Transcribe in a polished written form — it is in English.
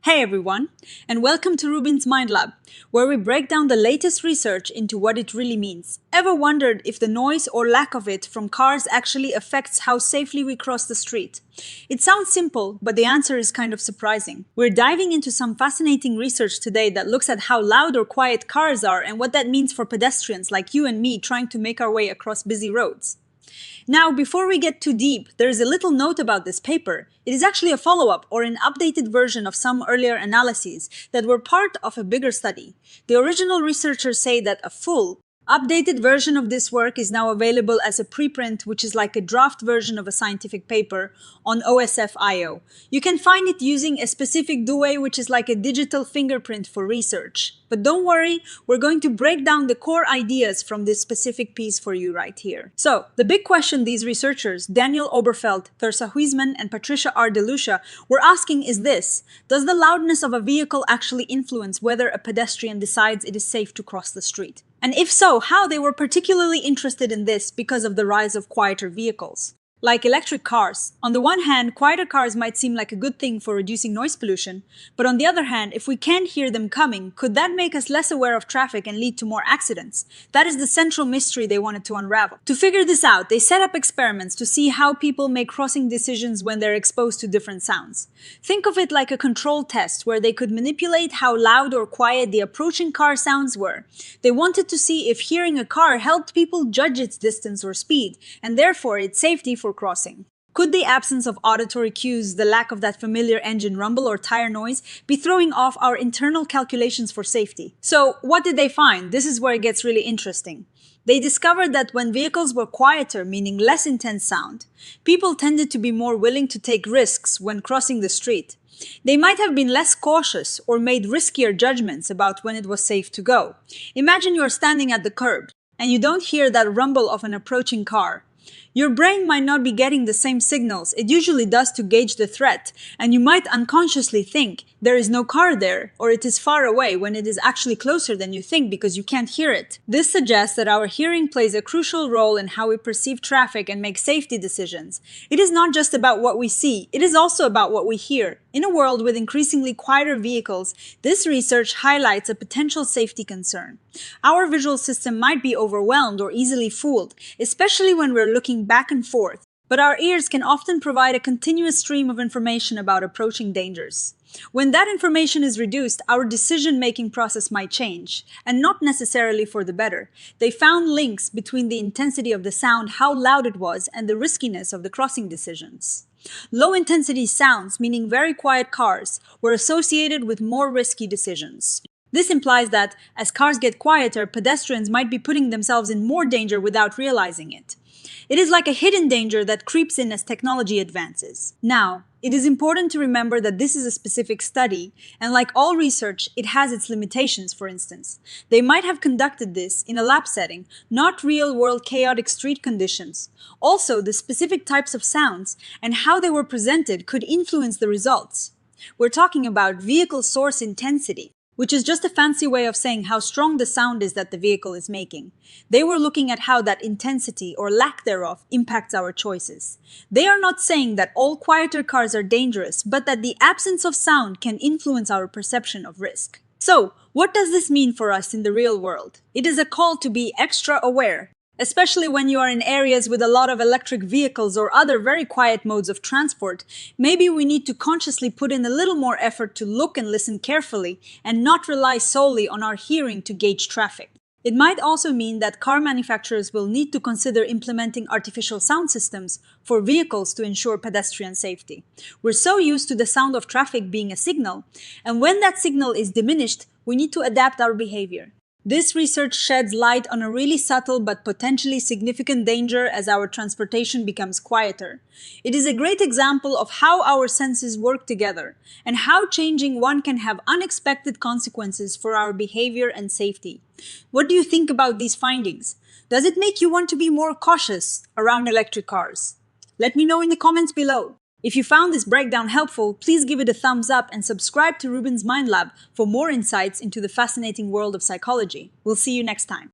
Hey everyone, and welcome to RUBIN'S Mind Lab, where we break down the latest research into what it really means. Ever wondered if the noise or lack of it from cars actually affects how safely we cross the street? It sounds simple, but the answer is kind of surprising. We're diving into some fascinating research today that looks at how loud or quiet cars are and what that means for pedestrians like you and me trying to make our way across busy roads. Now, before we get too deep, there is a little note about this paper. It is actually a follow-up or an updated version of some earlier analyses that were part of a bigger study. The original researchers say that a full, updated version of this work is now available as a preprint, which is like a draft version of a scientific paper, on OSF.io. You can find it using a specific DUE, which is like a digital fingerprint for research. But don't worry, we're going to break down the core ideas from this specific piece for you right here. So, the big question these researchers, Daniel Oberfeld, Thirsa Huisman, and Patricia DeLucia, were asking is this: does the loudness of a vehicle actually influence whether a pedestrian decides it is safe to cross the street? And if so, how? They were particularly interested in this because of the rise of quieter vehicles. Like electric cars. On the one hand, quieter cars might seem like a good thing for reducing noise pollution, but on the other hand, if we can't hear them coming, could that make us less aware of traffic and lead to more accidents? That is the central mystery they wanted to unravel. To figure this out, they set up experiments to see how people make crossing decisions when they're exposed to different sounds. Think of it like a control test where they could manipulate how loud or quiet the approaching car sounds were. They wanted to see if hearing a car helped people judge its distance or speed, and therefore its safety for crossing. Could the absence of auditory cues, the lack of that familiar engine rumble or tire noise, be throwing off our internal calculations for safety? So, what did they find? This is where it gets really interesting. They discovered that when vehicles were quieter, meaning less intense sound, people tended to be more willing to take risks when crossing the street. They might have been less cautious or made riskier judgments about when it was safe to go. Imagine you're standing at the curb and you don't hear that rumble of an approaching car. Your brain might not be getting the same signals it usually does to gauge the threat, and you might unconsciously think there is no car there or it is far away when it is actually closer than you think because you can't hear it. This suggests that our hearing plays a crucial role in how we perceive traffic and make safety decisions. It is not just about what we see, it is also about what we hear. In a world with increasingly quieter vehicles, this research highlights a potential safety concern. Our visual system might be overwhelmed or easily fooled, especially when we're looking back and forth, but our ears can often provide a continuous stream of information about approaching dangers. When that information is reduced, our decision-making process might change, and not necessarily for the better. They found links between the intensity of the sound, how loud it was, and the riskiness of the crossing decisions. Low-intensity sounds, meaning very quiet cars, were associated with more risky decisions. This implies that, as cars get quieter, pedestrians might be putting themselves in more danger without realizing it. It is like a hidden danger that creeps in as technology advances. Now, it is important to remember that this is a specific study, and like all research, it has its limitations. For instance, they might have conducted this in a lab setting, not real-world chaotic street conditions. Also, the specific types of sounds and how they were presented could influence the results. We're talking about vehicle source intensity, which is just a fancy way of saying how strong the sound is that the vehicle is making. They were looking at how that intensity, or lack thereof, impacts our choices. They are not saying that all quieter cars are dangerous, but that the absence of sound can influence our perception of risk. So, what does this mean for us in the real world? It is a call to be extra aware, especially when you are in areas with a lot of electric vehicles or other very quiet modes of transport. Maybe we need to consciously put in a little more effort to look and listen carefully and not rely solely on our hearing to gauge traffic. It might also mean that car manufacturers will need to consider implementing artificial sound systems for vehicles to ensure pedestrian safety. We're so used to the sound of traffic being a signal, and when that signal is diminished, we need to adapt our behavior. This research sheds light on a really subtle but potentially significant danger as our transportation becomes quieter. It is a great example of how our senses work together and how changing one can have unexpected consequences for our behavior and safety. What do you think about these findings? Does it make you want to be more cautious around electric cars? Let me know in the comments below. If you found this breakdown helpful, please give it a thumbs up and subscribe to RUBIN'S Mind Lab for more insights into the fascinating world of psychology. We'll see you next time.